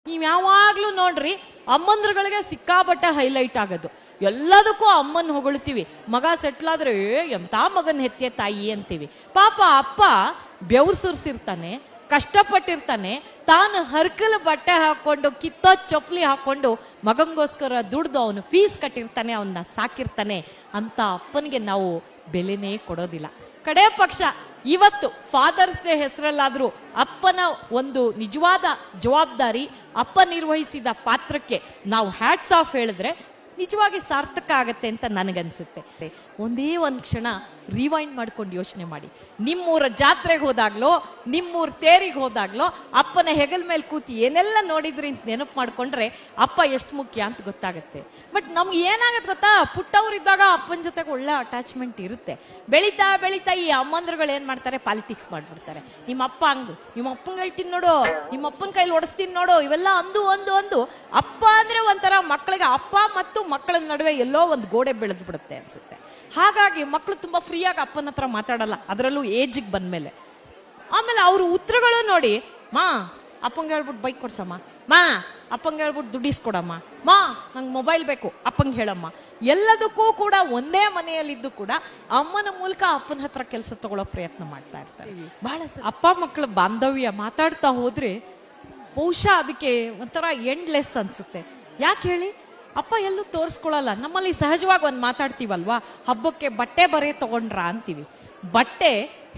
ನೀವು ಯಾವಾಗ್ಲೂ ನೋಡ್ರಿ ಅಮ್ಮಂದ್ರಗಳಿಗೆ ಸಿಕ್ಕಾಪಟ್ಟೆ ಹೈಲೈಟ್ ಆಗೋದು. ಎಲ್ಲದಕ್ಕೂ ಅಮ್ಮನ್ ಹೊಗಳ್ತೀವಿ. ಮಗ ಸೆಟ್ಲ್ ಆದ್ರೆ ಎಂತ ಮಗನ್ ಹೆತ್ತೆ ತಾಯಿ ಅಂತೀವಿ. ಪಾಪ ಅಪ್ಪ ಬೆವ್ರು ಸುರಿಸಿರ್ತಾನೆ, ಕಷ್ಟಪಟ್ಟಿರ್ತಾನೆ, ತಾನು ಹರ್ಕಲ್ ಬಟ್ಟೆ ಹಾಕೊಂಡು ಕಿತ್ತೋ ಚಪ್ಪಲಿ ಹಾಕೊಂಡು ಮಗಂಗೋಸ್ಕರ ದುಡ್ದು ಅವನು ಫೀಸ್ ಕಟ್ಟಿರ್ತಾನೆ, ಅವನ್ನ ಸಾಕಿರ್ತಾನೆ. ಅಂತ ಅಪ್ಪನಿಗೆ ನಾವು ಬೆಲೆನೇ ಕೊಡೋದಿಲ್ಲ. ಕಡೆ ಪಕ್ಷ ಇವತ್ತು ಫಾದರ್ಸ್ ಡೇ ಹೆಸರಲ್ಲಾದ್ರೂ ಅಪ್ಪನ ಒಂದು ನಿಜವಾದ ಜವಾಬ್ದಾರಿ, ಅಪ್ಪ ನಿರ್ವಹಿಸಿದ ಪಾತ್ರಕ್ಕೆ ನಾವು ಹ್ಯಾಟ್ಸ್ ಆಫ್ ಹೇಳಿದ್ರೆ ನಿಜವಾಗಿ ಸಾರ್ಥಕ ಆಗತ್ತೆ ಅಂತ ನನಗನ್ಸುತ್ತೆ. ಒಂದೇ ಒಂದು ಕ್ಷಣ ರಿವೈಂಡ್ ಮಾಡ್ಕೊಂಡು ಯೋಚನೆ ಮಾಡಿ. ನಿಮ್ಮೂರ ಜಾತ್ರೆಗೆ ಹೋದಾಗ್ಲೋ, ನಿಮ್ಮೂರ ತೇರಿಗೆ ಹೋದಾಗ್ಲೋ ಅಪ್ಪನ ಹೆಗಲ್ ಮೇಲೆ ಕೂತಿ ಏನೆಲ್ಲ ನೋಡಿದ್ರಿ ಅಂತ ನೆನಪು ಮಾಡ್ಕೊಂಡ್ರೆ ಅಪ್ಪ ಎಷ್ಟು ಮುಖ್ಯ ಅಂತ ಗೊತ್ತಾಗುತ್ತೆ. ಬಟ್ ನಮ್ಗೆ ಏನಾಗತ್ತೆ ಗೊತ್ತಾ, ಪುಟ್ಟವ್ರಿದ್ದಾಗ ಅಪ್ಪನ ಜೊತೆಗೆ ಒಳ್ಳೆ ಅಟ್ಯಾಚ್ಮೆಂಟ್ ಇರುತ್ತೆ. ಬೆಳೀತಾ ಬೆಳೀತಾ ಈ ಅಮ್ಮಂದ್ರುಗಳು ಏನ್ ಮಾಡ್ತಾರೆ, ಪಾಲಿಟಿಕ್ಸ್ ಮಾಡ್ಬಿಡ್ತಾರೆ. ನಿಮ್ಮ ಅಪ್ಪ ಹಂಗು, ನಿಮ್ಮ ಅಪ್ಪಂಗೆ ಹೇಳ್ತೀನಿ ನೋಡು, ನಿಮ್ಮ ಅಪ್ಪನ ಕೈಲಿ ಹೊಡಿಸ್ತೀನಿ ನೋಡು, ಇವೆಲ್ಲ ಅಂದು ಅಪ್ಪ ಅಂದ್ರೆ ಒಂಥರ ಮಕ್ಕಳಿಗೆ ಅಪ್ಪ ಮತ್ತು ಮಕ್ಕಳ ನಡುವೆ ಎಲ್ಲೋ ಒಂದು ಗೋಡೆ ಬೆಳೆದು ಬಿಡುತ್ತೆ ಅನ್ಸುತ್ತೆ. ಹಾಗಾಗಿ ಮಕ್ಕಳು ತುಂಬಾ ಫ್ರೀಯಾಗಿ ಅಪ್ಪನ ಹತ್ರ ಮಾತಾಡಲ್ಲ, ಅದರಲ್ಲೂ ಏಜಿಗೆ ಬಂದ್ಮೇಲೆ. ಆಮೇಲೆ ಅವ್ರ ಉತ್ತರಗಳು ನೋಡಿ, ಮಾ ಅಪ್ಪಂಗೆ ಹೇಳ್ಬಿಟ್ಟು ಬೈಕ್ ಕೊಡ್ಸಮ್ಮ, ಮಾ ಅಪ್ಪಂಗೆ ಹೇಳ್ಬಿಟ್ಟು ದುಡ್ಡಿಸ್ಕೊಡಮ್ಮ, ಮಾ ನಂಗೆ ಮೊಬೈಲ್ ಬೇಕು ಅಪ್ಪಂಗೆ ಹೇಳಮ್ಮ. ಎಲ್ಲದಕ್ಕೂ ಕೂಡ ಒಂದೇ ಮನೆಯಲ್ಲಿದ್ದು ಕೂಡ ಅಮ್ಮನ ಮೂಲಕ ಅಪ್ಪನ ಹತ್ರ ಕೆಲಸ ತಗೊಳ್ಳೋ ಪ್ರಯತ್ನ ಮಾಡ್ತಾ ಇರ್ತಾರೆ. ಬಹಳ ಅಪ್ಪ ಮಕ್ಕಳ ಬಾಂಧವ್ಯ ಮಾತಾಡ್ತಾ ಹೋದ್ರೆ ಬಹುಶಃ ಅದಕ್ಕೆ ಒಂಥರ ಎಂಡ್ಲೆಸ್ ಅನ್ಸುತ್ತೆ. ಯಾಕೆ ಹೇಳಿ, ಅಪ್ಪ ಎಲ್ಲೂ ತೋರಿಸ್ಕೊಳಲ್ಲ. ನಮ್ಮಲ್ಲಿ ಸಹಜವಾಗಿ ಒಂದು ಮಾತಾಡ್ತೀವಲ್ವಾ, ಹಬ್ಬಕ್ಕೆ ಬಟ್ಟೆ ಬರೆ ತಗೊಂಡ್ರ ಅಂತೀವಿ. ಬಟ್ಟೆ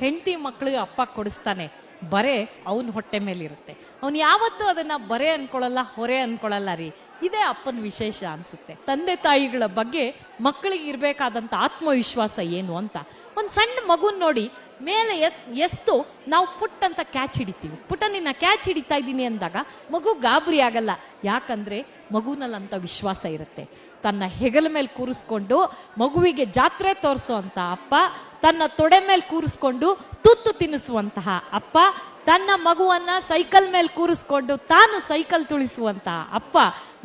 ಹೆಂಡತಿ ಮಕ್ಳಿಗೆ ಅಪ್ಪ ಕೊಡಿಸ್ತಾನೆ, ಬರೆ ಅವನ ಹೊಟ್ಟೆ ಮೇಲಿರುತ್ತೆ. ಅವನು ಯಾವತ್ತೂ ಅದನ್ನ ಬರೆ ಅನ್ಕೊಳಲ್ಲ, ಹೊರೆ ಅನ್ಕೊಳಲ್ಲ ರೀ. ಇದೇ ಅಪ್ಪನ ವಿಶೇಷ ಅನ್ಸುತ್ತೆ. ತಂದೆ ತಾಯಿಗಳ ಬಗ್ಗೆ ಮಕ್ಕಳಿಗೆ ಇರ್ಬೇಕಾದಂತ ಆತ್ಮವಿಶ್ವಾಸ ಏನು ಅಂತ, ಒಂದು ಸಣ್ಣ ಮಗುನ್ ನೋಡಿ ಮೇಲೆ ಎಸ್ತು ನಾವು ಪುಟ್ ಅಂತ ಕ್ಯಾಚ್ ಹಿಡಿತೀವಿ. ಪುಟ್ಟ ನಿನ್ನ ಕ್ಯಾಚ್ ಹಿಡಿತಾ ಇದ್ದೀನಿ ಅಂದಾಗ ಮಗು ಗಾಬರಿ ಆಗಲ್ಲ. ಯಾಕಂದ್ರೆ ಮಗುನಲ್ಲಂತ ವಿಶ್ವಾಸ ಇರುತ್ತೆ. ತನ್ನ ಹೆಗಲ ಮೇಲೆ ಕೂರಿಸ್ಕೊಂಡು ಮಗುವಿಗೆ ಜಾತ್ರೆ ತೋರಿಸುವಂತ ಅಪ್ಪ, ತನ್ನ ತೊಡೆ ಮೇಲೆ ಕೂರಿಸ್ಕೊಂಡು ತುತ್ತು ತಿನ್ನಿಸುವಂತಹ ಅಪ್ಪ, ತನ್ನ ಮಗುವನ್ನ ಸೈಕಲ್ ಮೇಲೆ ಕೂರಿಸ್ಕೊಂಡು ತಾನು ಸೈಕಲ್ ತುಳಿಸುವಂತ ಅಪ್ಪ,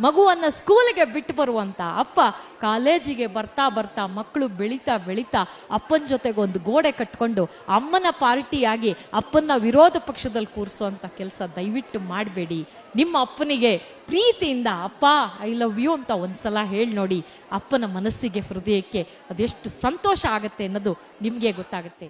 ಮಗುವನ್ನ ಸ್ಕೂಲಿಗೆ ಬಿಟ್ಟು ಬರುವಂತ ಅಪ್ಪ, ಕಾಲೇಜಿಗೆ ಬರ್ತಾ ಬರ್ತಾ ಮಕ್ಕಳು ಬೆಳೀತಾ ಬೆಳೀತಾ ಅಪ್ಪನ ಜೊತೆಗೆ ಒಂದು ಗೋಡೆ ಕಟ್ಕೊಂಡು ಅಮ್ಮನ ಪಾರ್ಟಿಯಾಗಿ ಅಪ್ಪನ ವಿರೋಧ ಪಕ್ಷದಲ್ಲಿ ಕೂರಿಸುವಂತ ಕೆಲಸ ದಯವಿಟ್ಟು ಮಾಡಬೇಡಿ. ನಿಮ್ಮ ಅಪ್ಪನಿಗೆ ಪ್ರೀತಿಯಿಂದ ಅಪ್ಪ ಐ ಲವ್ ಯು ಅಂತ ಒಂದ್ಸಲ ಹೇಳಿ ನೋಡಿ. ಅಪ್ಪನ ಮನಸ್ಸಿಗೆ, ಹೃದಯಕ್ಕೆ ಅದೆಷ್ಟು ಸಂತೋಷ ಆಗುತ್ತೆ ಅನ್ನೋದು ನಿಮಗೆ ಗೊತ್ತಾಗುತ್ತೆ.